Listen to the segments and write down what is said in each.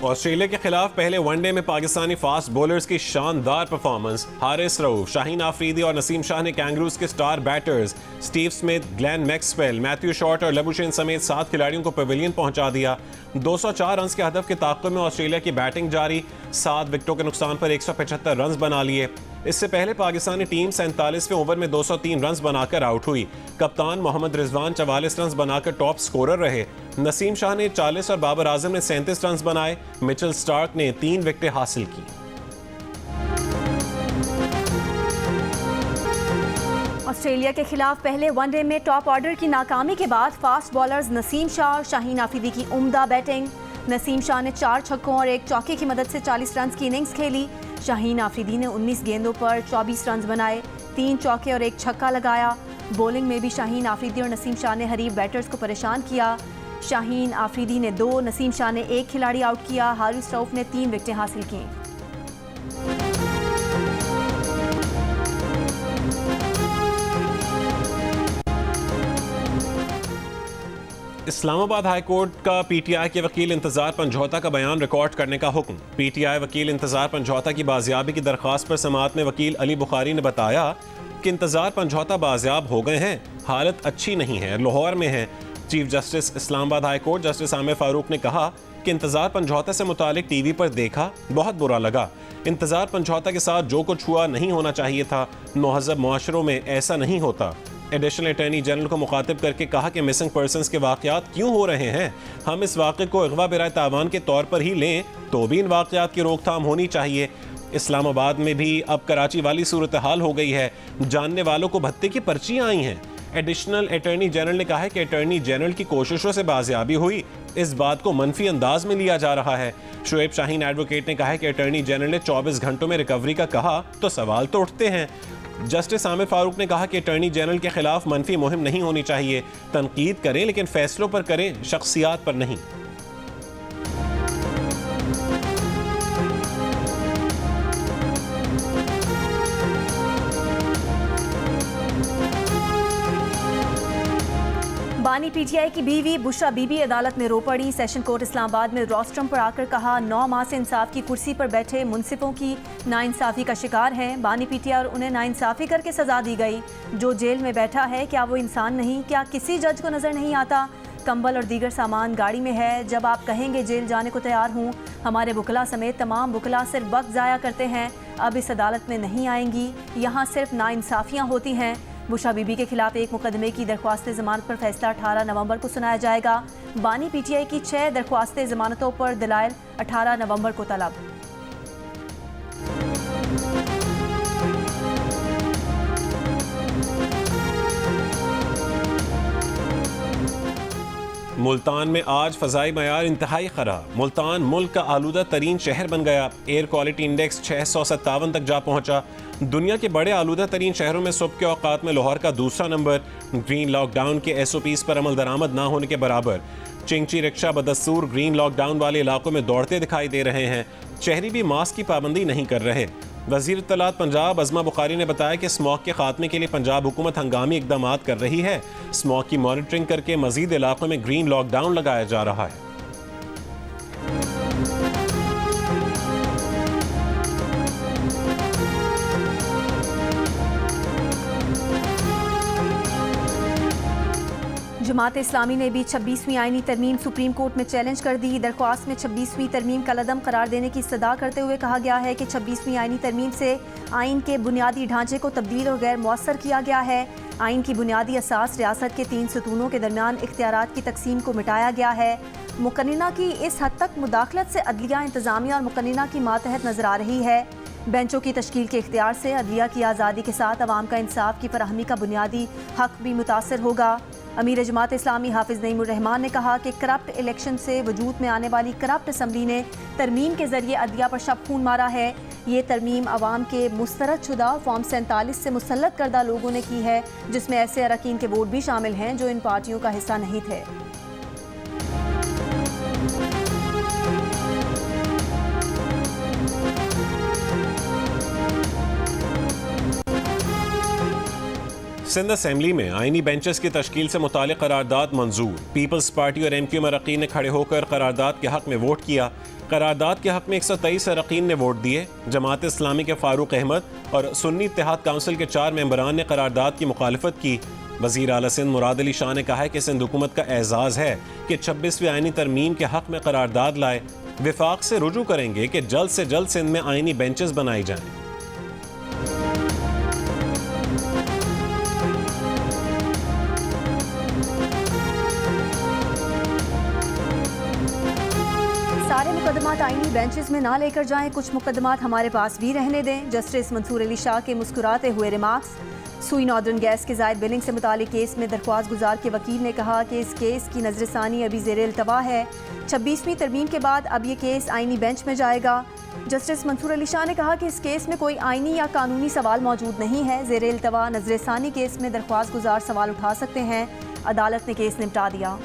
Australia के खिलाफ पहले वनडे में पाकिस्तानी फास्ट बॉलर्स की शानदार परफॉर्मेंस। हारिस रऊफ, शाहीन आफरीदी और नसीम शाह ने कैंगरूज के star batters Steve Smith, Glenn Maxwell, Matthew short और लबुशेन समेत 7 खिलाड़ियों को पवेलियन पहुंचा दिया। 204 रन के हदफ के ताक़ुब में ऑस्ट्रेलिया की बैटिंग जारी। 7 विकेटों के नुकसान पर 175 रन बना लिए। इससे पहले पाकिस्तानी टीम 47वें ओवर में 203 रन बनाकर आउट हुई। कप्तान मोहम्मद रिजवान 44 रन बनाकर टॉप स्कोरर रहे। नसीम शाह ने 40 और बाबर आजम ने 37 रन बनाए। मिचेल स्टार्क ने 3 विकेटें हासिल की। ऑस्ट्रेलिया के खिलाफ पहले वनडे में टॉप ऑर्डर की नाकामी के बाद फास्ट बॉलर्स नसीम शाह और शाहीन आफरीदी की उम्दा बैटिंग। नसीम शाह ने 4 छक्कों और 1 चौके की मदद से 40 रन की इनिंग्स खेली। शाहीन आफरीदी ने 19 गेंदों पर 24 रन बनाए, 3 चौके और 1 छक्का लगाया। बॉलिंग में भी शाहीन आफरीदी और नसीम शाह ने हरीफ बैटर्स को परेशान किया। शाहीन आफरीदी ने 2, नसीम शाह ने 1 खिलाड़ी आउट किया। हारिस रऊफ ने 3 विकेटें हासिल की। इस्लामाबाद हाई कोर्ट का पीटीआई के वकील इंतजार पंजौता का बयान रिकॉर्ड करने का हुक्म। पीटीआई वकील इंतजार पंजौता की बाजियाबी की दरख्वास्त पर समाअत में वकील अली बुखारी ने बताया कि इंतजार पंजौता बाजियाब हो गए हैं, हालत अच्छी नहीं है, लाहौर में है। Chief justice Islamabad high court justice Aamir Farooq ने कहा कि इंतजार पंजौता से मुतालिक टीवी पर देखा, बहुत बुरा लगा। इंतजार पंजौता के साथ जो कुछ हुआ नहीं होना चाहिए था। मुहज़्ज़ब मुआशरों में ऐसा नहीं होता। एडिशनल अटॉर्नी जनरल को मुखातिब करके कहा कि मिसिंग पर्सनस के वाक़यात क्यों हो रहे हैं। हम इस वाक़े को अगवा बिराए तावान के तौर पर ही लें तो भी इन वाक़यात की रोकथाम होनी चाहिए। इस्लामाबाद में भी अब कराची वाली सूरत हाल हो गई है, जानने वालों को भत्ते की पर्चियाँ आई हैं। एडिशनल अटॉर्नी जनरल ने कहा है कि अटॉर्नी जनरल की कोशिशों से बाजियाबी हुई, इस बात को मनफी अंदाज में लिया जा रहा है। शुएब शाहीन एडवोकेट ने कहा है कि अटॉर्नी जनरल ने 24 घंटों में रिकवरी का कहा तो सवाल तो उठते हैं। जस्टिस आमिर फारूक ने कहा कि अटॉर्नी जनरल के खिलाफ मनफी मुहिम नहीं होनी चाहिए। तनकीद करें लेकिन फैसलों पर करें, शख्सियात पर नहीं। बानी पीटीआई की बीवी बुशरा बीबी अदालत में रो पड़ी। सेशन कोर्ट इस्लामाबाद में रोस्ट्रम पर आकर कहा 9 माह से इंसाफ की कुर्सी पर बैठे मुनसिफों की नाइंसाफी का शिकार हैं। बानी पीटीआई और उन्हें नाइंसाफी करके सजा दी गई। जो जेल में बैठा है क्या वो इंसान नहीं? क्या किसी जज को नजर नहीं आता? कंबल और दीगर सामान गाड़ी में है, जब आप कहेंगे जेल जाने को तैयार हूँ। हमारे वकला समेत तमाम वकला सिर्फ वक्त ज़ाया करते हैं, अब इस अदालत में नहीं आएंगी। यहाँ सिर्फ नाइंसाफियाँ होती हैं। बुशरा बीबी के खिलाफ एक मुकदमे की दरख्वास्त जमानत पर फैसला 18 नवंबर को सुनाया जाएगा। बानी पीटीआई की 6 दरख्वास्तें जमानतों पर दलाइल 18 नवंबर को तलब। मुल्तान में आज फ़ज़ाई मयार इंतहाई ख़राब। मुल्तान मुल्क का आलूदा तरीन शहर बन गया। एयर क्वालिटी इंडेक्स 657 तक जा पहुंचा। दुनिया के बड़े आलूदा तरीन शहरों में सुबह के औकात में लाहौर का दूसरा नंबर। ग्रीन लॉकडाउन के SOPs पर अमल दरामद ना होने के बराबर। चिंगची रिक्शा बदस्तूर ग्रीन लॉकडाउन वाले इलाकों में दौड़ते दिखाई दे रहे हैं। शहरी भी मास्क की पाबंदी नहीं कर रहे। वज़ीर इत्तलात पंजाब अज़मा बुखारी ने बताया कि स्मॉग के खात्मे के लिए पंजाब हुकूमत हंगामी इक़दाम कर रही है। स्मॉग की मॉनिटरिंग करके मज़ीद इलाकों में ग्रीन लॉकडाउन लगाया जा रहा है। जमात इस्लामी ने भी 26वीं आईनी तरमीम सुप्रीम कोर्ट में चैलेंज कर दी। दरख्वास्त में 26वीं तरमीम का लदम करार देने की इस्तदा करते हुए कहा गया है कि 26वीं आईनी तरमीम से आइन के बुनियादी ढांचे को तब्दील और गैर मौसर किया गया है। आइन की बुनियादी असास रियासत के 3 सतूनों के दरमियान इख्तियारात की तकसीम को मिटाया गया है। मुकन्निना की इस हद तक मुदाखलत से अदलिया, इंतजामिया और मुकन्निना की मातहत नजर आ रही है। बेंचों की तश्कील के इख्तियार से अदलिया की आज़ादी के साथ अवाम का इंसाफ की फराहमी का बुनियादी हक भी मुतासर होगा। अमीर जमात इस्लामी हाफिज़ नईमुर रहमान ने कहा कि करप्ट इलेक्शन से वजूद में आने वाली करप्ट असम्बली ने तरमीम के जरिए अदलिया पर शब खून मारा है। ये तरमीम अवाम के मुस्तरद शुदा फॉर्म 47 से मुसल्लत करदा लोगों ने की है, जिसमें ऐसे अरकान के वोट भी शामिल हैं जो इन पार्टियों का हिस्सा नहीं थे। सिंध असेंबली में आईनी बेंचेस की तश्कील से मुतालिक करारदाद मंजूर। पीपल्स पार्टी और MQM अरकान ने खड़े होकर करारदाद के हक में वोट किया। करारदाद के हक में 123 अरकान ने वोट दिए। जमात इस्लामी के फारूक अहमद और सुन्नी इत्तेहाद काउंसिल के 4 मेंबरान ने करारदाद की मुखालफत की। वज़ीर आला सिंध मुराद अली शाह ने कहा है कि सिंध हुकूमत का एजाज़ है कि 26वीं आईनी तरमीम के हक में करारदाद लाए। विफाक से रुजू करेंगे कि जल्द से जल्द सिंध में आईनी बेंचेस बनाई जाएं। सारे मुकदमात आईनी बेंचेस में ना लेकर जाएं, कुछ मुकदमात हमारे पास भी रहने दें। जस्टिस मंसूर अली शाह के मुस्कुराते हुए रिमार्क्स। सुई नॉर्दर्न गैस के जायद बिलिंग से मुतालिक केस में दरख्वास्त गुजार के वकील ने कहा कि इस केस की नजरसानी अभी ज़ेर इल्तवा है। 26वीं तरमीम के बाद अब ये केस आईनी बेंच में जाएगा। जस्टिस मंसूर अली शाह ने कहा कि इस केस में कोई आईनी या कानूनी सवाल मौजूद नहीं है। ज़ेर इल्तवा नजरसानी केस में दरख्वास्त गुजार सवाल उठा सकते हैं। अदालत ने केस निपटा दिया।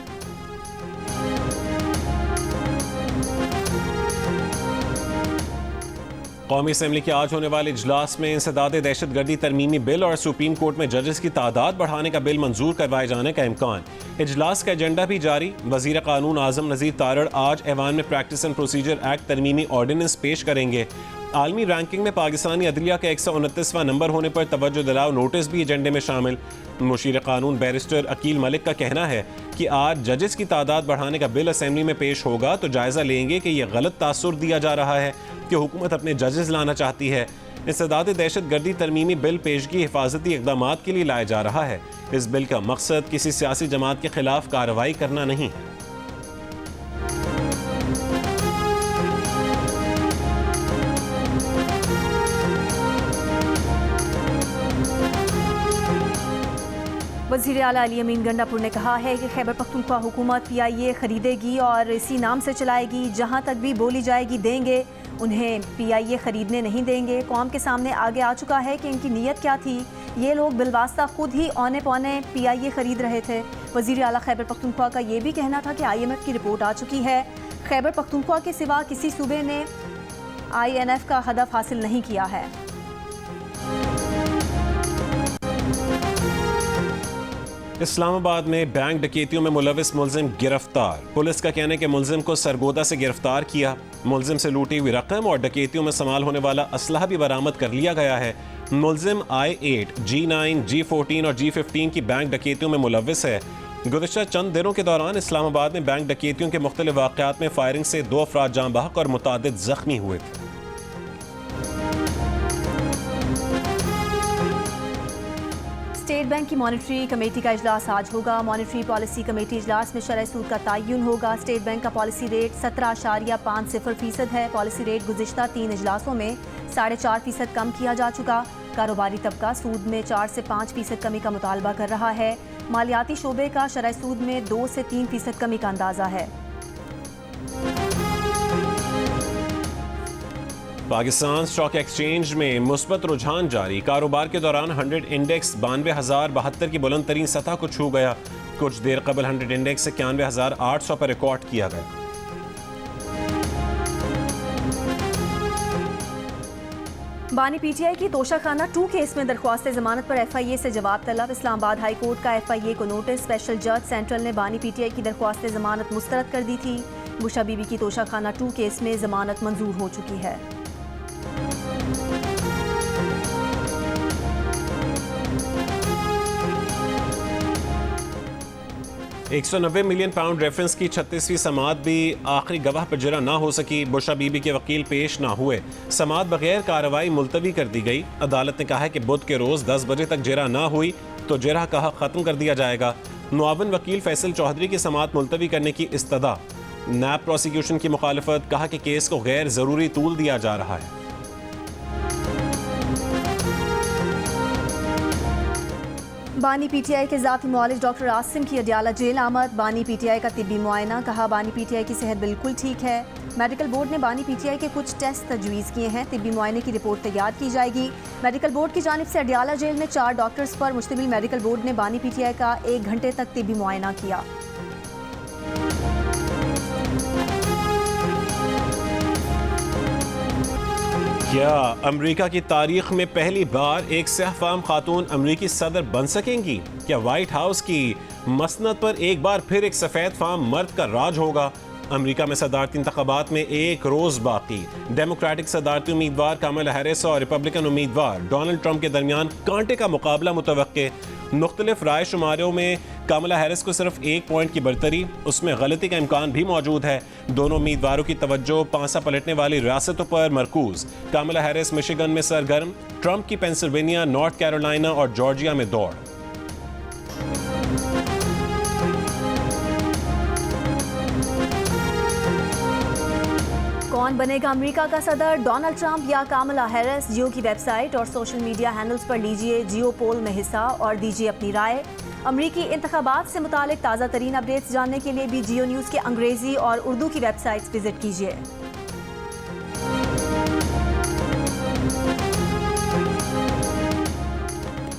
कौमी असम्बली के आज होने वाले इजलास में इंसदाद दहशतगर्दी तरमीमी बिल और सुप्रीम कोर्ट में जजेस की तादाद बढ़ाने का बिल मंजूर करवाए जाने का इम्कान। इजलास का एजेंडा भी जारी। वजीर कानून आजम नज़ीर तारड़ आज ऐवान में प्रैक्टिस एंड प्रोसीजर एक्ट तरमीमी ऑर्डिनेंस पेश करेंगे। आलमी रैंकिंग में पाकिस्तानी अदलिया का 129वां नंबर होने पर तवज्जो दिलाओ नोटिस भी एजेंडे में शामिल। मुशीर कानून बैरिस्टर अकील मलिक का कहना है कि आज जजेस की तादाद बढ़ाने का बिल असेंबली में पेश होगा तो जायज़ा लेंगे कि यह गलत तासुर दिया जा रहा है कि हुकूमत अपने जजेस लाना चाहती है। इंसदाद दहशतगर्दी तरमीमी बिल पेशगी हिफाजती इक़दाम के लिए लाया जा रहा है। इस बिल का मकसद किसी सियासी जमात के खिलाफ कार्रवाई करना नहीं है। वज़ीर आला अली अमीन गंडापुर ने कहा है कि खैबर पख्तूनख्वा हुकूमत PIA खरीदेगी और इसी नाम से चलाएगी। जहां तक भी बोली जाएगी देंगे, उन्हें PIA खरीदने नहीं देंगे। कौम के सामने आगे आ चुका है कि इनकी नीयत क्या थी। ये लोग बिलवास्ता खुद ही औने पौने PIA खरीद रहे थे। वज़ीर आला खैबर पख्तूनख्वा का ये भी कहना था कि IMF की रिपोर्ट आ चुकी है। खैबर पख्तूनख्वा के सिवा किसी सूबे ने INF का हदफ हासिल नहीं किया है। इस्लामाबाद में बैंक डकैतियों में मुलविस मुलजिम गिरफ्तार। पुलिस का कहना है कि मुलजिम को सरगोदा से गिरफ्तार किया। मुलजिम से लूटी हुई रकम और डकैतियों में इस्तेमाल होने वाला असलहा भी बरामद कर लिया गया है। मुलजिम I8, G9, G14 और G15 की बैंक डकैतियों में मुलविस है। गुज़िश्ता चंद दिनों के दौरान इस्लामाबाद में बैंक डकैतियों के मुख्तलिफ वाक़यात में फायरिंग से 2 अफराद जाँ बहक और मुतादिद जख्मी हुए थे। स्टेट बैंक की मॉनिटरी कमेटी का इजलास आज होगा। मॉनिटरी पॉलिसी कमेटी इजलास में शरह सूद का तयन होगा। स्टेट बैंक का पॉलिसी रेट 17.50% है। पॉलिसी रेट गुज़िश्ता 3 इजलासों में 4.5% कम किया जा चुका। कारोबारी तबका सूद में 4 से 5% कमी का मुतालबा कर रहा है। मालियाती शोबे का शरह सूद में 2 से 3% कमी का अंदाज़ा है। पाकिस्तान स्टॉक एक्सचेंज में मुस्बत रुझान जारी। कारोबार के दौरान 100 इंडेक्स 92,072 की बुलंद तरीन सतह को छू गया। कुछ देर कबल 100 इंडेक्स 91,800 पर रिकॉर्ड किया गया। बानी PTI की तोशाखाना 2 केस में दरख्वास्त जमानत पर FIA से जवाब तलब। इस्लामाबाद हाई कोर्ट का FIA को नोटिस। स्पेशल जज सेंट्रल ने बानी PTI की दरख्वास्त जमानत मुस्तरद कर दी थी। बुशा बीबी की तोशाखाना 2 केस में जमानत मंजूर हो चुकी है। 190 मिलियन पाउंड रेफरेंस की 36वीं समाअत भी आखिरी गवाह पर जरा ना हो सकी। बुशा बीबी के वकील पेश ना हुए। समाअत बगैर कार्रवाई मुलतवी कर दी गई। अदालत ने कहा है कि बुध के रोज 10 बजे तक जरा ना हुई तो जरा कहा खत्म कर दिया जाएगा। मुआवन वकील फैसल चौधरी की समाअत मुलतवी करने की इस्तदा। नैब प्रोसिक्यूशन की मुखालफत। कहा कि केस को गैर जरूरी तूल दिया जा रहा है। बानी PTI के ज़ाती मुआलिज डॉक्टर आसिम की अडियाला जेल आमद। बानी PTI का तिब्बी मुआयना। कहा बानी PTI की सेहत बिल्कुल ठीक है। मेडिकल बोर्ड ने बानी PTI के कुछ टेस्ट तजवीज़ किए हैं। तिब्बी मुआयने की रिपोर्ट तैयार की जाएगी। मेडिकल बोर्ड की जानिब से अडियाला जेल में 4 डॉक्टर्स पर मुश्तमिल मेडिकल बोर्ड ने बानी PTI का 1 घंटे तक तिब्बी मुआयना किया। क्या अमेरिका की तारीख में पहली बार एक सह-फाम खातून अमेरिकी सदर बन सकेंगी? क्या व्हाइट हाउस की मसनद पर एक बार फिर एक सफ़ेद फाम मर्द का राज होगा? अमेरिका में सदारती इंतखाबात में एक रोज बाकी। डेमोक्रेटिक सदारती उम्मीदवार कमला हैरिस और रिपब्लिकन उम्मीदवार डोनाल्ड ट्रंप के दरमियान कांटे का मुकाबला मुतवक्के। मुख्तलिफ राय शुमारों में कमला हैरिस को सिर्फ 1 पॉइंट की बढ़तरी, उसमें गलती का इम्कान भी मौजूद है। दोनों उम्मीदवारों की तवज्जो पांसा पलटने वाली रियासतों पर मरकूज। कमला हैरिस मिशिगन में सरगर्म, ट्रंप की पेंसिल्वेनिया, नॉर्थ कैरोलिना और जॉर्जिया में दौड़। कौन बनेगा अमेरिका का सदर, डोनाल्ड ट्रंप या कमला हैरिस? जियो की वेबसाइट और सोशल मीडिया हैंडल्स पर लीजिए जियो पोल में हिस्सा और दीजिए अपनी राय। अमरीकी इंतखाबात से मुतालिक ताज़ा तरीन अपडेट्स जानने के लिए भी जियो न्यूज़ के अंग्रेजी और उर्दू की वेबसाइट्स विजिट कीजिए।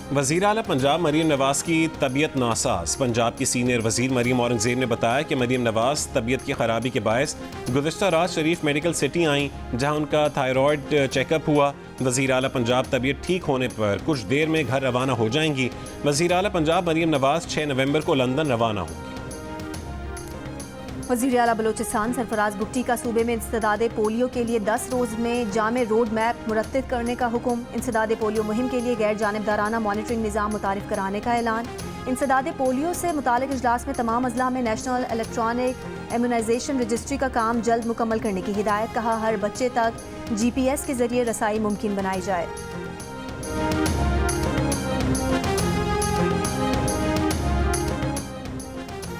वज़ीर आला पंजाब मरीम नवाज की तबीयत नासाज। पंजाब की सीनियर वज़ीर मरीम औरंगज़ेब ने बताया कि मरीम नवाज तबीयत की खराबी के बायस गुज़िश्ता रात शरीफ मेडिकल सिटी आईं, जहां उनका थायराइड चेकअप हुआ। वज़ीर आला पंजाब तबीयत ठीक होने पर कुछ देर में घर रवाना हो जाएंगी। वज़ीर आला पंजाब मरीम नवाज 6 नवंबर को लंदन रवाना होंगी। वज़ीर आला बलोचिस्तान सरफराज बुगटी का सूबे में इंसदादे पोलियो के लिए 10 रोज़ में जामे रोड मैप मुरत्तिब करने का हुक्म। इंसदादे पोलियो मुहिम के लिए गैर जानिबदाराना मॉनिटरिंग निज़ाम मुतारिफ कराने का ऐलान। इंसदादे पोलियो से मुतालिक इजलास में तमाम अजला में नेशनल इलेक्ट्रॉनिक इम्यूनाइजेशन रजिस्ट्री का काम जल्द मुकम्मल करने की हिदायत। कहा, हर बच्चे तक GPS के जरिए रसाई मुमकिन बनाई जाए।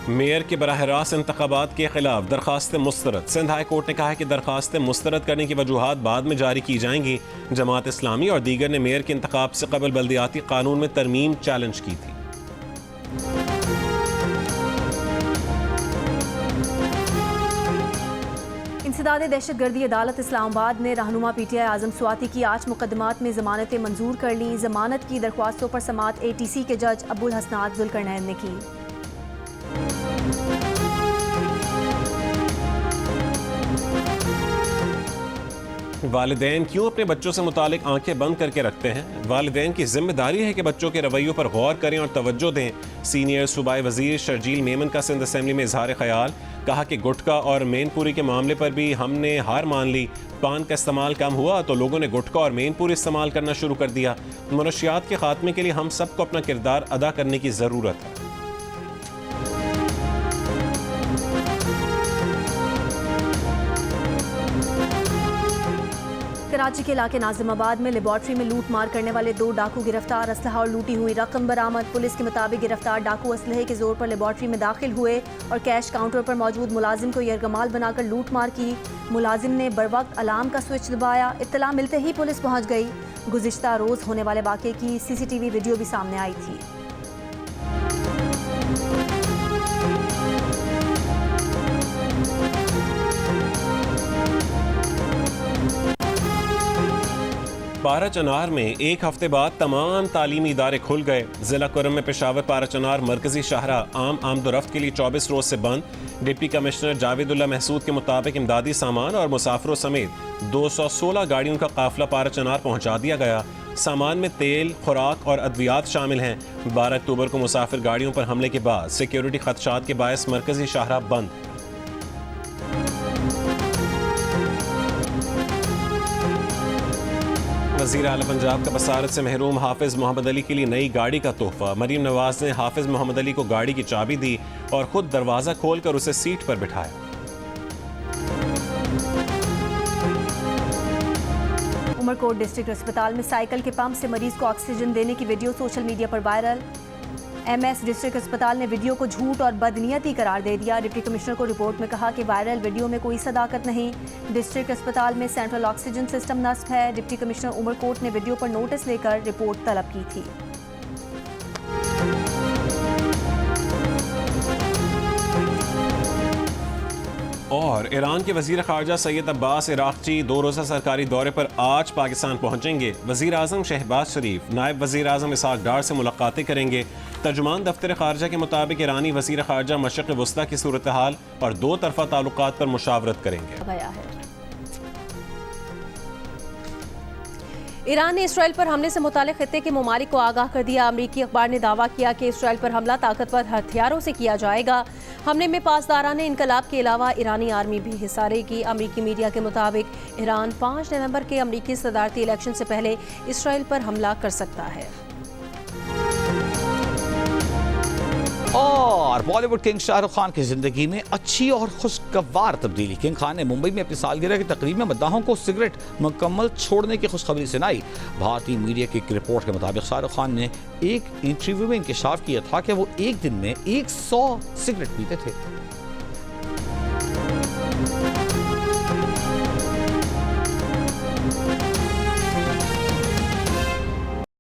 मेयर के बराह रास्त इंतखाबात के खिलाफ दरखास्तें मुस्तरद। सिंध हाई कोर्ट ने कहा है कि दरखास्तें मुस्तरद करने की वजूहात बाद में जारी की जाएंगी। जमात इस्लामी और दीगर ने मेयर के इंतखाब से कबल बल्दियाती कानून में तरमीम चैलेंज की थी। इंसदादे दहशतगर्दी अदालत इस्लामाबाद ने रहनुमा PTI आजम स्वाति की 8 मुकदमात में जमानतें मंजूर कर लीं। जमानत की दरख्वास्तों पर समाअत ATC के जज अब्बुल हसनात जुल्करनैन ने की। वालिदैन क्यों अपने बच्चों से मुतालिक आंखें बंद करके रखते हैं? वालिदैन की जिम्मेदारी है कि बच्चों के रवैयों पर गौर करें और तवज्जो दें। सीनियर सूबाई वजीर शर्जील मेमन का सिंध असेंबली में इजहार ख्याल। कहा कि गुटखा और मेनपुरी के मामले पर भी हमने हार मान ली। पान का इस्तेमाल कम हुआ तो लोगों ने गुटखा और मेनपुरी इस्तेमाल करना शुरू कर दिया। मनशियात के खात्मे के लिए हम सबको अपना किरदार अदा करने की ज़रूरत है। कराची के इलाके नाजिमाबाद में लेबॉर्ट्री में लूट मार करने वाले 2 डाकू गिरफ्तार। असलहा और लूटी हुई रकम बरामद। पुलिस के मुताबिक गिरफ्तार डाकू असलहे के जोर पर लेबॉर्ट्री में दाखिल हुए और कैश काउंटर पर मौजूद मुलाजिम को यरगमाल बनाकर लूट मार की। मुलाजिम ने बरवक्त अलार्म का स्विच दबाया। इत्तला मिलते ही पुलिस पहुंच गई। गुज़िश्ता रोज होने वाले वाक़े की CCTV वीडियो भी सामने आई थी। पाराचनार में एक हफ्ते बाद तमाम तालीमी इदारे खुल गए। जिला कुरम में पेशावर पाराचनार मरकजी शाहरा आम आमदोरफ्त के लिए 24 रोज से बंद। डिप्टी कमिश्नर जावेदुल्ला महसूद के मुताबिक इमदादी सामान और मुसाफिरों समेत 216 गाड़ियों का काफिला पाराचनार पहुंचा दिया गया। सामान में तेल, खुराक और अद्वियात शामिल हैं। 12 अक्टूबर को मुसाफिर गाड़ियों पर हमले के बाद सिक्योरिटी खदशात के बायस मरकजी शाहरा बंद। वज़ीर आला पंजाब का बसारत से महरूम हाफिज़ मोहम्मद अली के लिए नई गाड़ी का तोहफा। मरीम नवाज ने हाफिज़ मोहम्मद अली को गाड़ी की चाबी दी और खुद दरवाज़ा खोलकर उसे सीट पर बिठाया। उमरकोट डिस्ट्रिक्ट अस्पताल में साइकिल के पंप से मरीज को ऑक्सीजन देने की वीडियो सोशल मीडिया पर वायरल। MS डिस्ट्रिक्ट अस्पताल ने वीडियो को झूठ और बदनीयती करार दे दिया। डिप्टी कमिश्नर को रिपोर्ट में कहा कि वायरल वीडियो में कोई सदाकत नहीं। डिस्ट्रिक्ट अस्पताल में सेंट्रल ऑक्सीजन सिस्टम नस्ब है। डिप्टी कमिश्नर उमरकोट ने वीडियो पर नोटिस लेकर रिपोर्ट तलब की थी। और ईरान के वज़ीर ख़ारजा सैयद अब्बास इराक़ची 2 रोज़ा सरकारी दौरे पर आज पाकिस्तान पहुँचेंगे। वज़ीर आज़म शहबाज शरीफ नायब वज़ीर आज़म इसहाक़ डार से मुलाकातें करेंगे। तर्जुमान दफ्तर ख़ारजा के मुताबिक ईरानी वज़ीर ख़ारजा मशरिक़ वस्ता की सूरत हाल और 2 तरफ़ा ताल्लुकात पर मुशावरत करेंगे। ईरान ने इसराइल पर हमले से मुतालिक खित्ते के ममालिक को आगाह कर दिया। अमरीकी अखबार ने दावा किया कि इसराइल पर हमला ताकतवर हथियारों से किया जाएगा। हमले में पासदारान इनकलाब के अलावा ईरानी आर्मी भी हिस्सा लेगी। अमरीकी मीडिया के मुताबिक ईरान 5 नवंबर के अमरीकी सदारती इलेक्शन से पहले इसराइल पर हमला कर सकता है। और बॉलीवुड किंग शाहरुख खान की जिंदगी में अच्छी और खुशगवार तब्दीली। किंग खान ने मुंबई में अपनी सालगिरह की तकरीब में मद्दाहों को सिगरेट मुकम्मल छोड़ने की खुशखबरी सुनाई। भारतीय मीडिया की एक रिपोर्ट के मुताबिक शाहरुख खान ने एक इंटरव्यू में इंकशाफ किया था कि वो एक दिन में 100 सिगरेट पीते थे।